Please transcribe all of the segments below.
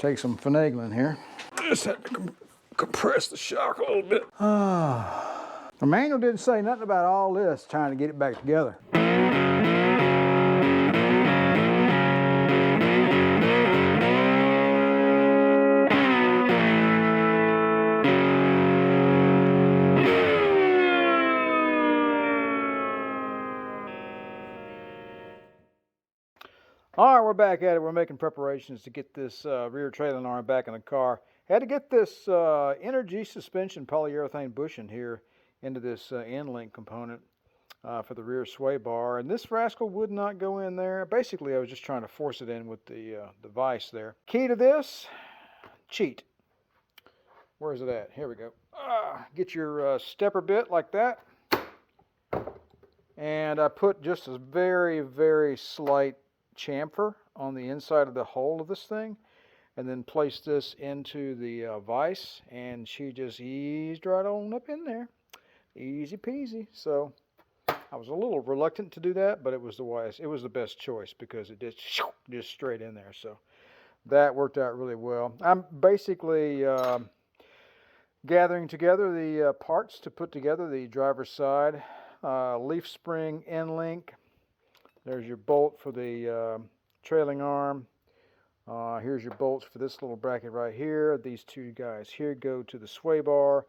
take some finagling here. Just had to compress the shock a little bit. The manual didn't say nothing about all this, trying to get it back together. All right, we're back at it. We're making preparations to get this rear trailing arm back in the car. Had to get this energy suspension polyurethane bushing here into this end link component for the rear sway bar, and this rascal would not go in there. Basically, I was just trying to force it in with the vise there. Key to this, cheat. Where is it at? Here we go. Get your stepper bit like that, and I put just a very, very slight chamfer on the inside of the hole of this thing, and then place this into the vise, and she just eased right on up in there. Easy peasy. So I was a little reluctant to do that, but it was the best choice because it just straight in there. So that worked out really well. I'm basically gathering together the parts to put together the driver's side leaf spring end link. There's your bolt for the trailing arm. Here's your bolts for this little bracket right here. These two guys here go to the sway bar.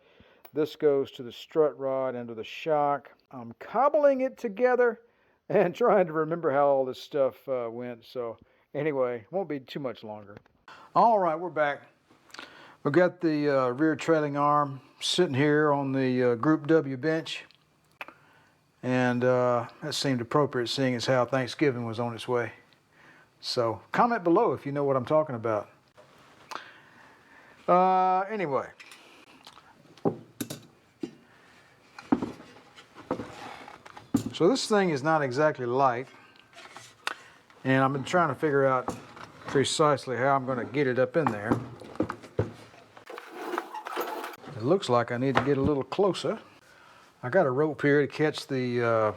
This goes to the strut rod and to the shock. I'm cobbling it together and trying to remember how all this stuff went. So anyway, won't be too much longer. All right, we're back. We've got the rear trailing arm sitting here on the Group W bench. And that seemed appropriate, seeing as how Thanksgiving was on its way. So comment below if you know what I'm talking about. Anyway. So this thing is not exactly light. And I've been trying to figure out precisely how I'm going to get it up in there. It looks like I need to get a little closer. I got a rope here to catch the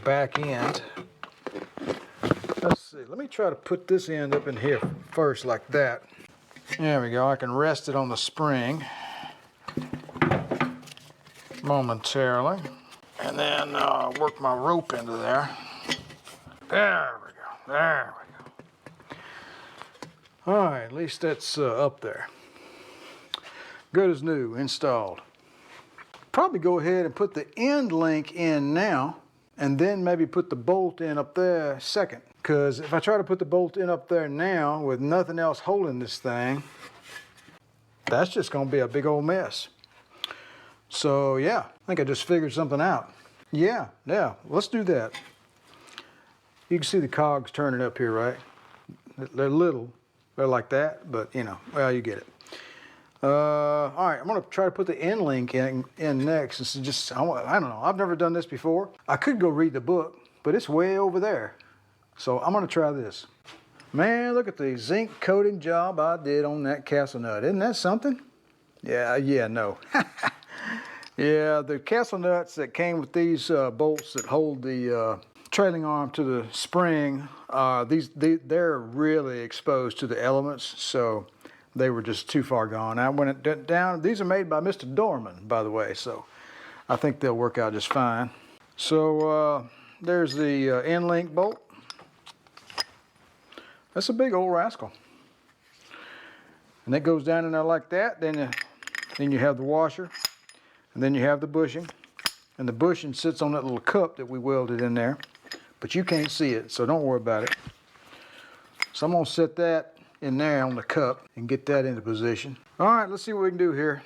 back end. Let's see, let me try to put this end up in here first like that. There we go, I can rest it on the spring momentarily. And then work my rope into there. There we go, there we go. All right, at least that's up there. Good as new, installed. Probably go ahead and put the end link in now, and then maybe put the bolt in up there second. Because if I try to put the bolt in up there now with nothing else holding this thing, that's just gonna be a big old mess. So yeah, I think I just figured something out. Yeah, let's do that. You can see the cogs turning up here, right? They're little, they're like that, but you know, well, you get it. All right, I'm gonna try to put the end link in next. This is just, I don't know, I've never done this before. I could go read the book, but it's way over there. So I'm gonna try this. Man, look at the zinc coating job I did on that castle nut. Isn't that something? Yeah, no. Yeah, the castle nuts that came with these bolts that hold the trailing arm to the spring, they're really exposed to the elements, so they were just too far gone. I went down. These are made by Mr. Dorman, by the way, so I think they'll work out just fine. So there's the end link bolt. That's a big old rascal. And that goes down in there like that. Then you have the washer, and then you have the bushing. And the bushing sits on that little cup that we welded in there, but you can't see it, so don't worry about it. So I'm gonna set that in there on the cup and get that into position. All right, let's see what we can do here.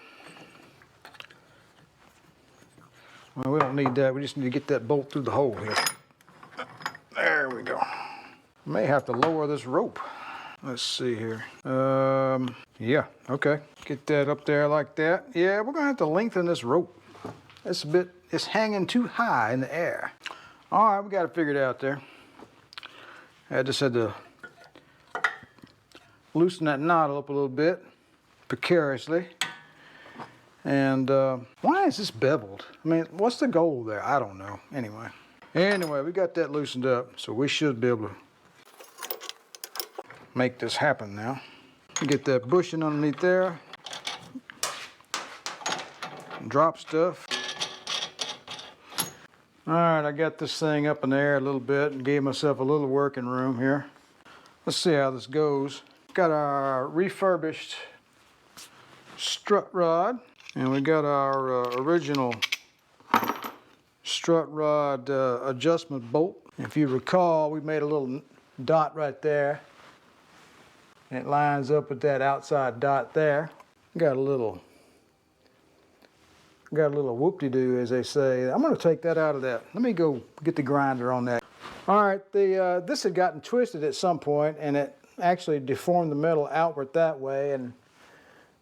Well, we don't need that. We just need to get that bolt through the hole here. There we go. May have to lower this rope. Let's see here. Yeah, okay. Get that up there like that. Yeah, we're gonna have to lengthen this rope. It's hanging too high in the air. All right, we got it figured out there. I just had to loosen that knot up a little bit, precariously. And why is this beveled? I mean, what's the goal there? I don't know. Anyway. Anyway, we got that loosened up, so we should be able to make this happen now. Get that bushing underneath there. Drop stuff. All right, I got this thing up in the air a little bit and gave myself a little working room here. Let's see how this goes. Got our refurbished strut rod, and we got our original strut rod adjustment bolt. If you recall, we made a little dot right there, and it lines up with that outside dot there. Got a little whoop-de-doo, as they say. I'm going to take that out of that. Let me go get the grinder on that. All right, this had gotten twisted at some point, and it actually deformed the metal outward that way, and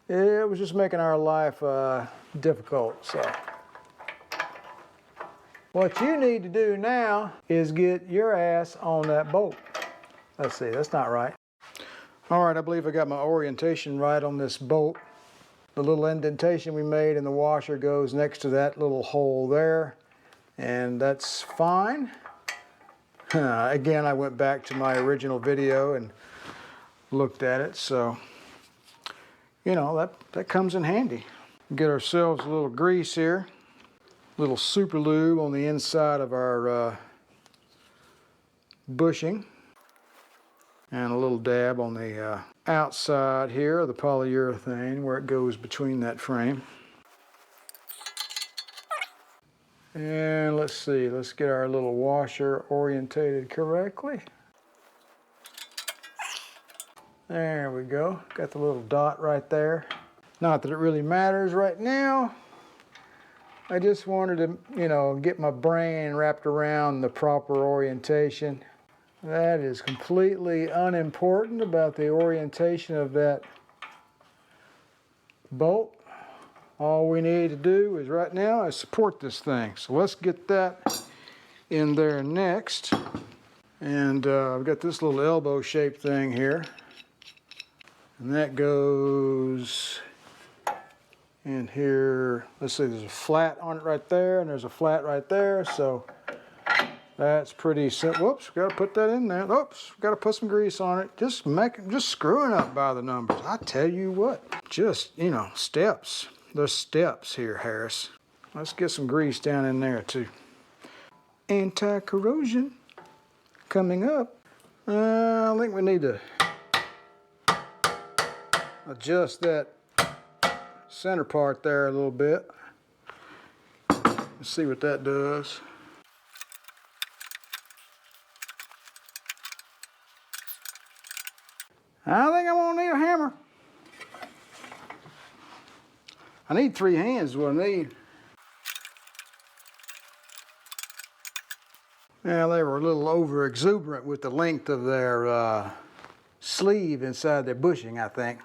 it was just making our life difficult. So what you need to do now is get your ass on that bolt. Let's see, that's not right. All right, I believe I got my orientation right on this bolt. The little indentation we made in the washer goes next to that little hole there, and that's fine. Again, I went back to my original video and looked at it, so you know, that comes in handy. Get ourselves a little grease here, a little super lube on the inside of our bushing, and a little dab on the outside here of the polyurethane where it goes between that frame. And let's see, let's get our little washer orientated correctly. There we go, got the little dot right there. Not that it really matters right now. I just wanted to, you know, get my brain wrapped around the proper orientation. That is completely unimportant about the orientation of that bolt. All we need to do is right now is support this thing. So let's get that in there next. And I've got this little elbow shaped thing here. And that goes in here. Let's see, there's a flat on it right there, and there's a flat right there. So that's pretty simple. Whoops, gotta put that in there. Oops, gotta put some grease on it. Just screwing up by the numbers. I tell you what, just, you know, steps. There's steps here, Harris. Let's get some grease down in there too. Anti-corrosion coming up. I think we need to adjust that center part there a little bit. Let's see what that does. I think I'm gonna need a hammer. I need 3 hands is what I need. Yeah, they were a little over exuberant with the length of their sleeve inside their bushing, I think.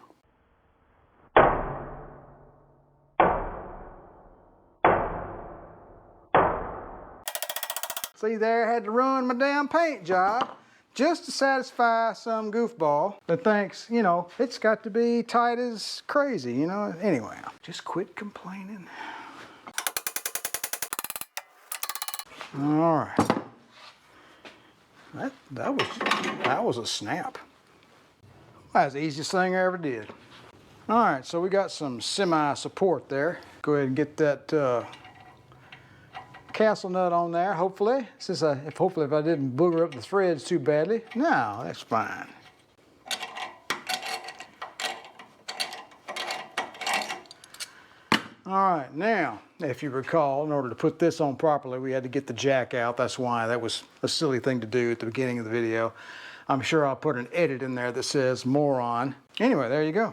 See there, I had to ruin my damn paint job just to satisfy some goofball that thinks, you know, it's got to be tight as crazy, you know. Anyway, just quit complaining. All right. That was a snap. That was the easiest thing I ever did. All right, so we got some semi-support there. Go ahead and get that castle nut on there, hopefully. Hopefully if I didn't booger up the threads too badly. No, that's fine. All right, now, if you recall, in order to put this on properly, we had to get the jack out. That's why that was a silly thing to do at the beginning of the video. I'm sure I'll put an edit in there that says moron. Anyway, there you go.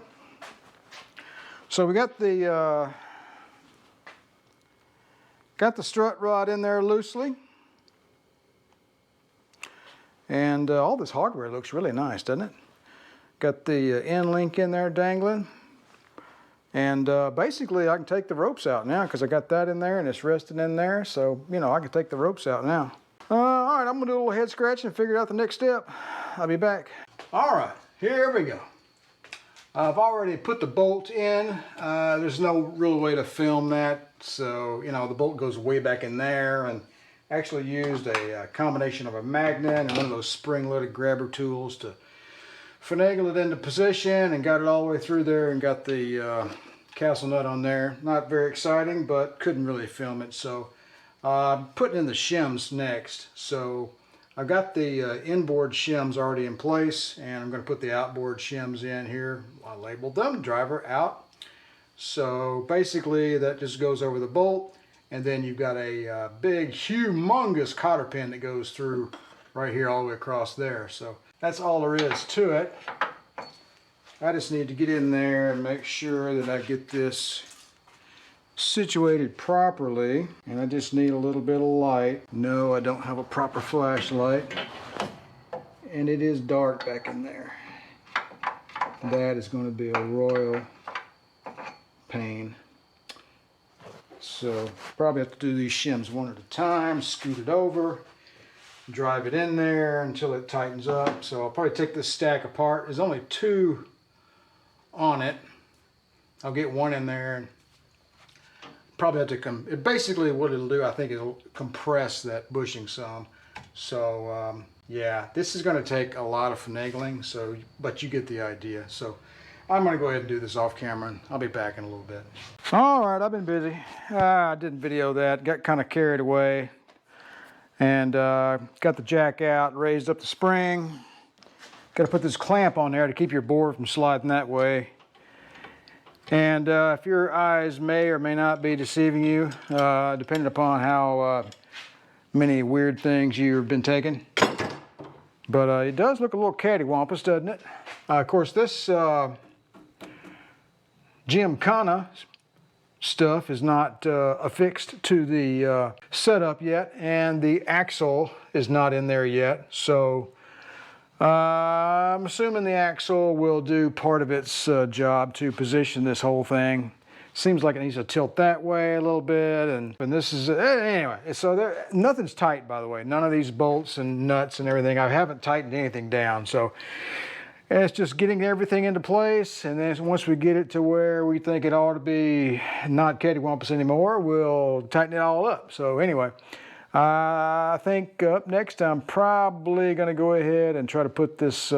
So we got the strut rod in there loosely. And all this hardware looks really nice, doesn't it? Got the end link in there dangling. And basically I can take the ropes out now because I got that in there and it's resting in there. So, you know, I can take the ropes out now. All right, I'm gonna do a little head scratch and figure out the next step. I'll be back. All right, here we go. I've already put the bolt in. There's no real way to film that. So, you know, the bolt goes way back in there and Actually used a combination of a magnet and one of those spring-loaded grabber tools to finagle it into position, and got it all the way through there and got the castle nut on there. Not very exciting, but couldn't really film it, so putting in the shims next. So I've got the inboard shims already in place, and I'm going to put the outboard shims in here. I labeled them driver out. So basically that just goes over the bolt, and then you've got a big humongous cotter pin that goes through right here all the way across there. So that's all there is to it. I just need to get in there and make sure that I get this situated properly, and I just need a little bit of light. No, I don't have a proper flashlight, and it is dark back in there. That is going to be a royal pain. So probably have to do these shims one at a time, scoot it over, drive it in there until it tightens up. So I'll probably take this stack apart. There's only 2 on it. I'll get one in there and probably have to basically what it'll do, I think it'll compress that bushing some. So yeah, this is going to take a lot of finagling, so but you get the idea. So I'm going to go ahead and do this off camera, and I'll be back in a little bit. All right, I've been busy. I didn't video that, got kind of carried away, and got the jack out, raised up the spring. Got to put this clamp on there to keep your board from sliding that way. And if your eyes may or may not be deceiving you, depending upon how many weird things you've been taking. But it does look a little cattywampus, doesn't it? Of course, this Gymkhana stuff is not affixed to the setup yet, and the axle is not in there yet. So I'm assuming the axle will do part of its job to position this whole thing. Seems like it needs to tilt that way a little bit, and this is anyway. So nothing's tight, by the way. None of these bolts and nuts and everything. I haven't tightened anything down, so it's just getting everything into place. And then once we get it to where we think it ought to be not cattywampus anymore, we'll tighten it all up. So anyway, I think up next I'm probably going to go ahead and try to put this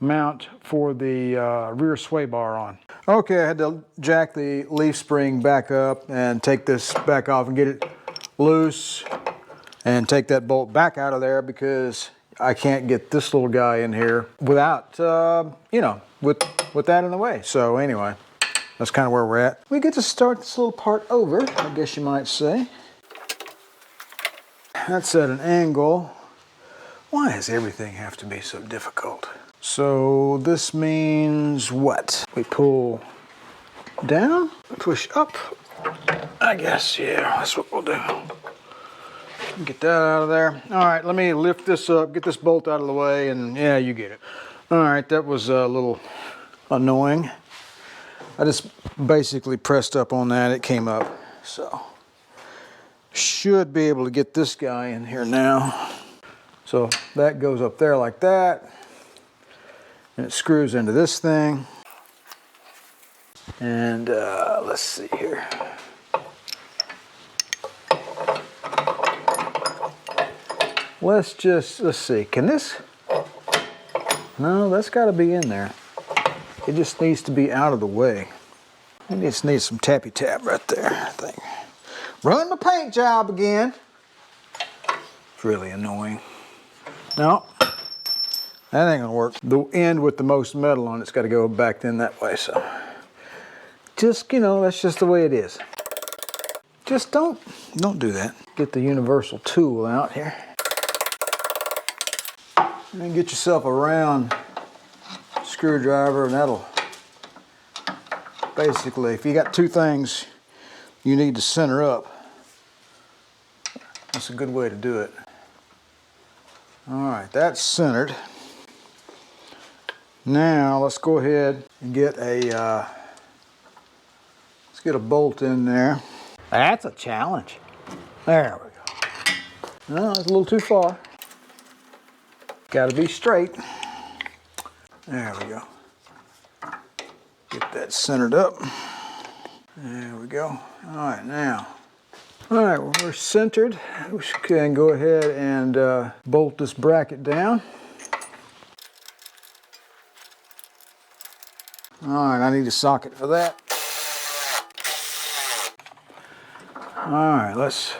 mount for the rear sway bar on. Okay, I had to jack the leaf spring back up and take this back off and get it loose and take that bolt back out of there, because I can't get this little guy in here without, you know, with that in the way. So anyway, that's kind of where we're at. We get to start this little part over, I guess you might say. That's at an angle. Why does everything have to be so difficult? So this means what? We pull down, push up. I guess, yeah, that's what we'll do. Get that out of there. All right, let me lift this up, get this bolt out of the way, and yeah, you get it. All right, that was a little annoying. I just basically pressed up on that, it came up. So should be able to get this guy in here now. So that goes up there like that, and it screws into this thing. And let's see here. Let's see, can this? No, that's got to be in there. It just needs to be out of the way. It just needs some tappy tap right there, I think. Run the paint job again. It's really annoying. No, that ain't gonna work. The end with the most metal on it's got to go back in that way, so. Just, you know, that's just the way it is. Just don't do that. Get the universal tool out here. And get yourself a round screwdriver, and that'll basically, if you got 2 things you need to center up, that's a good way to do it. All right, that's centered. Now let's go ahead and get a let's get a bolt in there. That's a challenge. There we go. No, it's a little too far. Got to be straight. There we go. Get that centered up. There we go. All right, now All right, well, we're centered. We can go ahead and bolt this bracket down. All right, I need a socket for that. All right, let's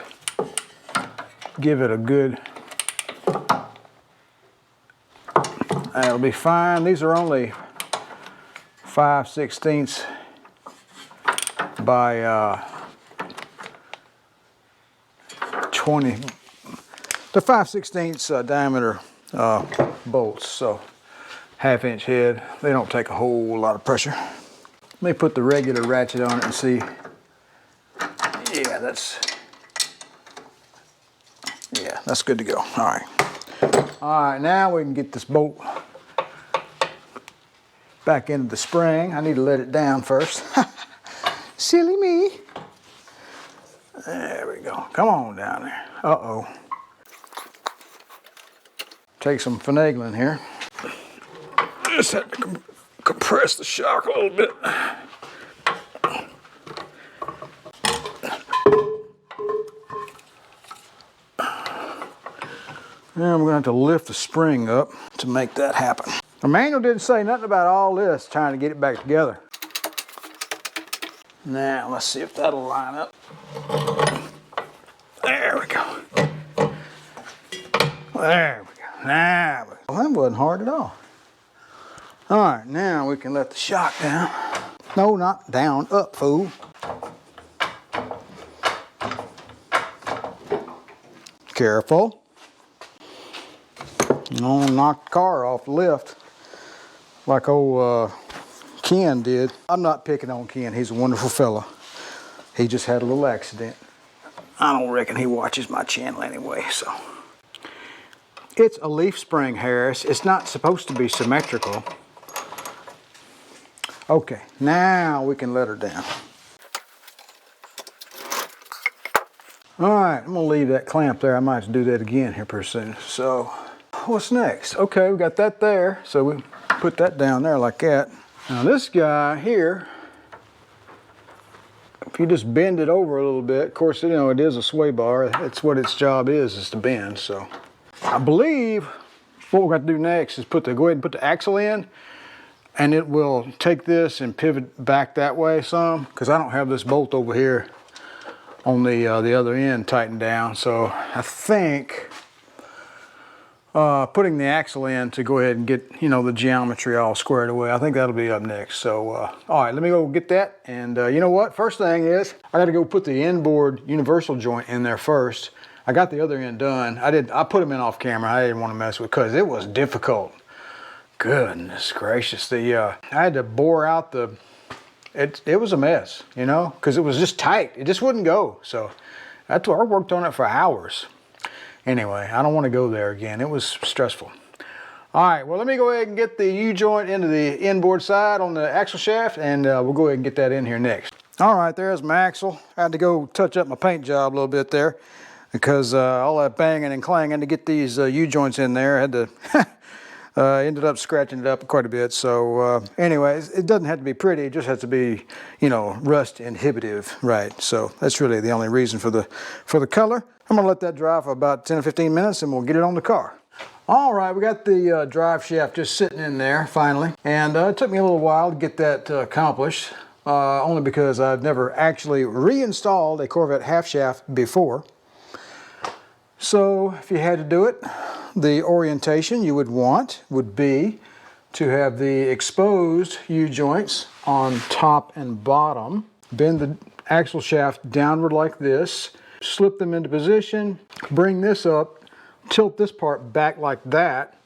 give it a good, that'll be fine. These are only 5/16 by 20. They're 5/16 diameter bolts, so 1/2-inch head. They don't take a whole lot of pressure. Let me put the regular ratchet on it and see. Yeah, that's good to go. All right. All right, now we can get this bolt back into the spring. I need to let it down first. Silly me. There we go. Come on down there. Uh-oh. Take some finagling here. Just had to compress the shock a little bit. Now I'm going to have to lift the spring up to make that happen. The manual didn't say nothing about all this, trying to get it back together. Now let's see if that'll line up. There we go. There we go. Now we go. Well, that wasn't hard at all. All right, now we can let the shock down. No, not down, up, fool. Careful. Don't knock the car off the lift like old Ken did. I'm not picking on Ken. He's a wonderful fella. He just had a little accident. I don't reckon he watches my channel anyway, so. It's a leaf spring, Harris. It's not supposed to be symmetrical. Okay, now we can let her down. All right, I'm gonna leave that clamp there. I might have to do that again here pretty soon. So, what's next? Okay, we got that there. So we put that down there like that. Now this guy here, if you just bend it over a little bit, of course, you know, it is a sway bar. It's what its job is to bend. So I believe what we're going to do next is go ahead and put the axle in, and it will take this and pivot back that way some, because I don't have this bolt over here on the other end tightened down. So I think putting the axle in to go ahead and get, you know, the geometry all squared away, I think that'll be up next. So all right, let me go get that. And you know what, first thing is I got to go put the inboard universal joint in there first. I got the other end done. I put them in off camera. I didn't want to mess with, because it was difficult. Goodness gracious. I had to bore out it was a mess, you know, because it was just tight. It just wouldn't go. So that's why I worked on it for hours. Anyway, I don't want to go there again. It was stressful. All right, well, let me go ahead and get the U-joint into the inboard side on the axle shaft, and we'll go ahead and get that in here next. All right, there's my axle. I had to go touch up my paint job a little bit there, because all that banging and clanging to get these U-joints in there, I had to ended up scratching it up quite a bit. So anyways, it doesn't have to be pretty. It just has to be, you know, rust inhibitive, right? So that's really the only reason for the color. I'm gonna let that dry for about 10 or 15 minutes, and we'll get it on the car. All right, we got the drive shaft just sitting in there finally, and it took me a little while to get that accomplished, only because I've never actually reinstalled a Corvette half shaft before. So if you had to do it, the orientation you would want would be to have the exposed U-joints on top and bottom, bend the axle shaft downward like this, slip them into position, bring this up, tilt this part back like that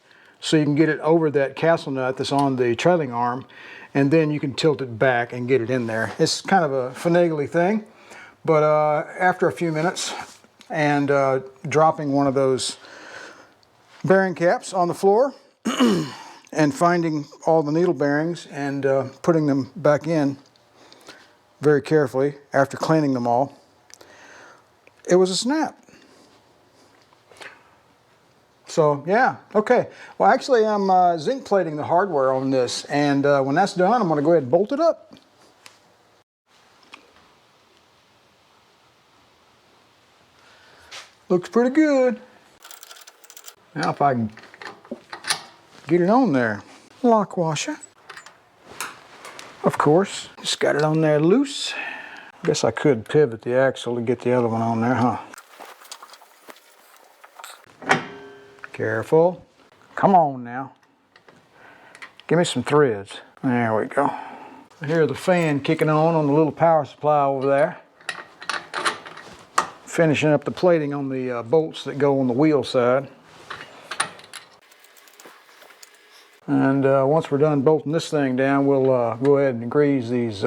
so you can get it over that castle nut that's on the trailing arm, and then you can tilt it back and get it in there. It's kind of a finagly thing, but after a few minutes and dropping one of those bearing caps on the floor and finding all the needle bearings and putting them back in very carefully after cleaning them all, it was a snap. So yeah, okay. Well, actually I'm zinc plating the hardware on this, and when that's done, I'm going to go ahead and bolt it up. Looks pretty good. Now if I can get it on there. Lock washer. Of course, just got it on there loose. Guess I could pivot the axle to get the other one on there, huh? Careful. Come on now. Give me some threads. There we go. I hear the fan kicking on the little power supply over there. Finishing up the plating on the bolts that go on the wheel side. And once we're done bolting this thing down, we'll go ahead and grease these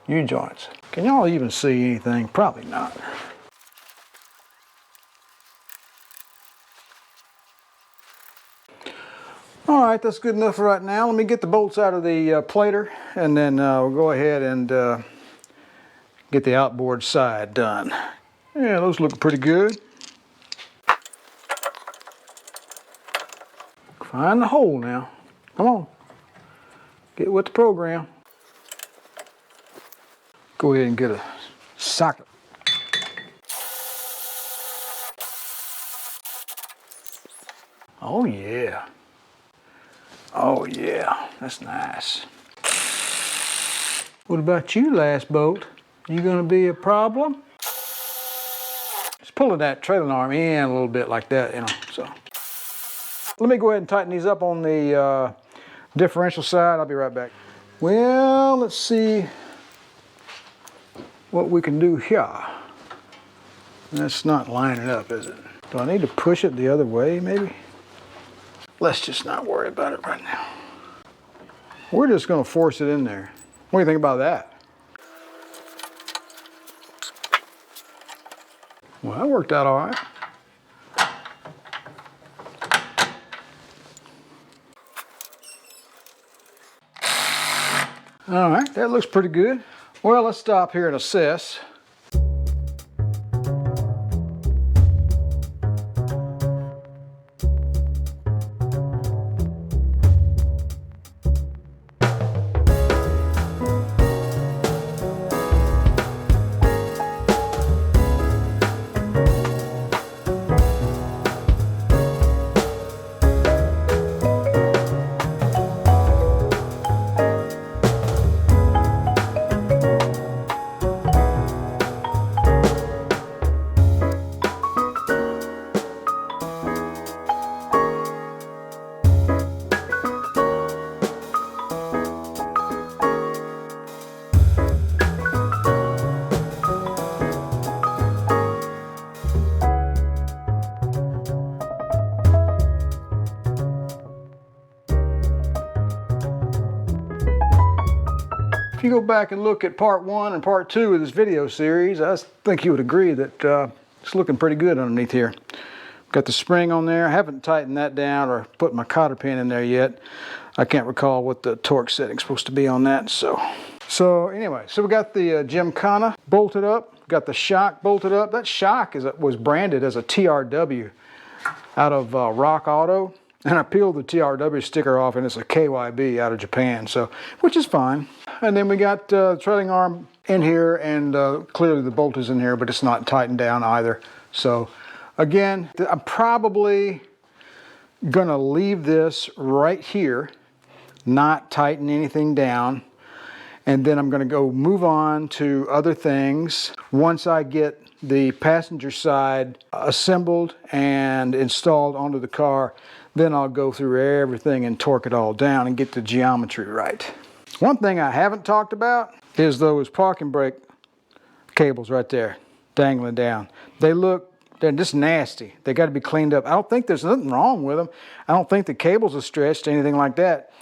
U-joints. Can y'all even see anything? Probably not. All right, that's good enough for right now. Let me get the bolts out of the plater, and then we'll go ahead and get the outboard side done. Yeah, those look pretty good. Find the hole now. Come on. Get with the program. Go ahead and get a socket. Oh yeah. Oh yeah, that's nice. What about you, last bolt? You gonna be a problem? Just pulling that trailing arm in a little bit like that, you know, so. Let me go ahead and tighten these up on the differential side. I'll be right back. Well, let's see what we can do here. That's not lining up, is it? Do I need to push it the other way, maybe? Let's just not worry about it right now. We're just gonna force it in there. What do you think about that? Well, that worked out all right. All right, that looks pretty good. Well, let's stop here and assess. If you go back and look at part 1 and part 2 of this video series, I think you would agree that it's looking pretty good underneath here. Got the spring on there. I haven't tightened that down or put my cotter pin in there yet. I can't recall what the torque setting's supposed to be on that. So anyway, so we got the Gymkhana bolted up. Got the shock bolted up. That shock was branded as a TRW out of Rock Auto. And I peeled the TRW sticker off, and it's a KYB out of Japan, so, which is fine. And then we got the trailing arm in here, and clearly the bolt is in here, but it's not tightened down either. So again, I'm probably gonna leave this right here, not tighten anything down, and then I'm gonna go move on to other things once I get the passenger side assembled and installed onto the car. Then I'll go through everything and torque it all down and get the geometry right. One thing I haven't talked about is those parking brake cables right there, dangling down. They're just nasty. They got to be cleaned up. I don't think there's nothing wrong with them. I don't think the cables are stretched or anything like that,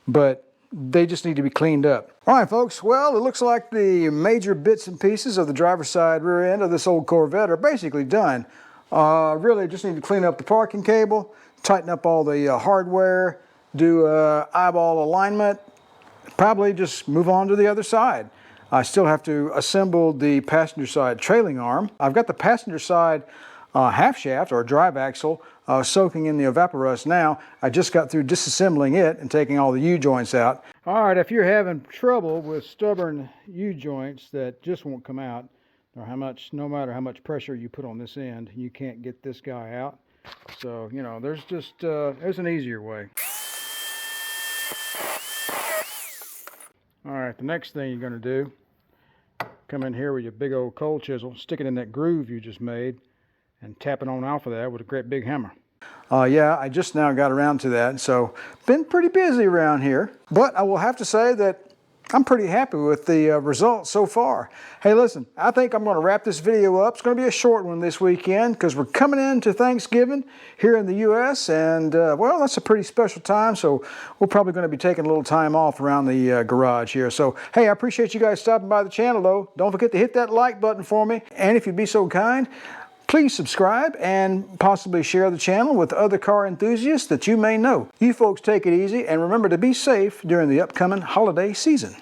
but they just need to be cleaned up. All right, folks, well, it looks like the major bits and pieces of the driver's side rear end of this old Corvette are basically done. Really just need to clean up the parking cable, tighten up all the hardware, do eyeball alignment, probably just move on to the other side. I still have to assemble the passenger side trailing arm. I've got the passenger side half shaft or drive axle soaking in the evaporust now. I just got through disassembling it and taking all the U-joints out. All right, if you're having trouble with stubborn U-joints that just won't come out, or no matter how much pressure you put on this end, you can't get this guy out. So, you know, there's an easier way. All right, the next thing you're going to do, come in here with your big old cold chisel, stick it in that groove you just made, and tap it on off of that with a great big hammer. Yeah, I just now got around to that, so been pretty busy around here. But I will have to say that I'm pretty happy with the results so far. Hey, listen, I think I'm going to wrap this video up. It's going to be a short one this weekend because we're coming into Thanksgiving here in the U.S. and, well, that's a pretty special time, so we're probably going to be taking a little time off around the garage here. So, hey, I appreciate you guys stopping by the channel, though. Don't forget to hit that like button for me, and if you'd be so kind, please subscribe and possibly share the channel with other car enthusiasts that you may know. You folks take it easy and remember to be safe during the upcoming holiday season.